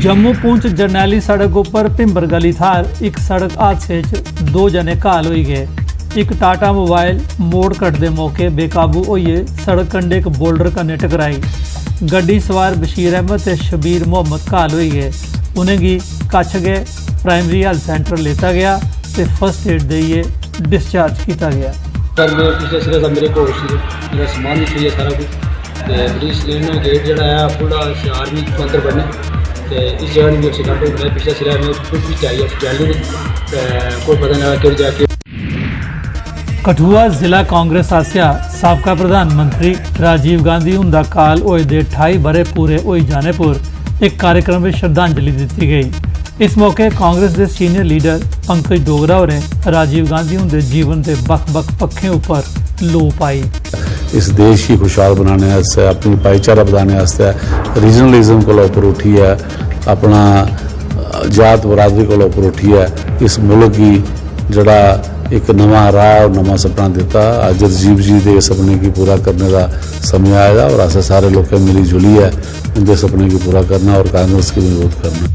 जम्मू पुंछ जरनैली सड़क उपर भिंबर गली थार एक सड़क हादसे च 2 जने घायल हो गए। एक टाटा मोबाइल मोड़ कटदे मौके बेकाबू होइए सड़क कंढे एक बोल्डर कन्नै टकराई। गड्डी सवार बशीर अहमद ते शबीर मोहम्मद घायल हो गए। उनेंगी कच्छ गए प्राइमरी हैल्थ सेंटर लेता गया ते फर्स्ट एड देइए डिस्चार्ज किया गया। सर मैं पिछले सिरे का मेरे को मेरा सामान भी चाहिए सारा कुछ पुलिस लेना गेट जड़ा है पूरा आर्मी के अंदर बनने इस जगह भी एक्सीडेंट हो गया। पिछले सिरे में कुछ भी चाहिए चाहिए कोई पता नहीं कि जाके कठुआ जिला कांग्रेस आसिया साबका प्रधानमंत्री राजीव गांधी हुंदा काल होए दे 28 बरे पूरे हो जाने पर एक कार्यक्रम में श्रद्धांजलि दी गई। इस मौके कांग्रेस के सीनियर लीडर पंकज डोगरा होरें राजीव गांधी हुंदे जीवन के बख-बख पक्षों उपर लो पाई। इस देश की खुशहाल बनाने वास्ते अपनी भाईचारा बढ़ाने वास्ते रीजनलिज्म को ऊपर उठी है, अपना जात बरादरी को ऊपर उठी है। इस मुल्क की जड़ा एक नवा राह और नवा सपना दिता। अज राजीव जी के सपने की पूरा करने का समय आएगा और ऐसे सारे लोग मिली जुली है उनके सपने की पूरा करना और कांग्रेस की मजबूत करना।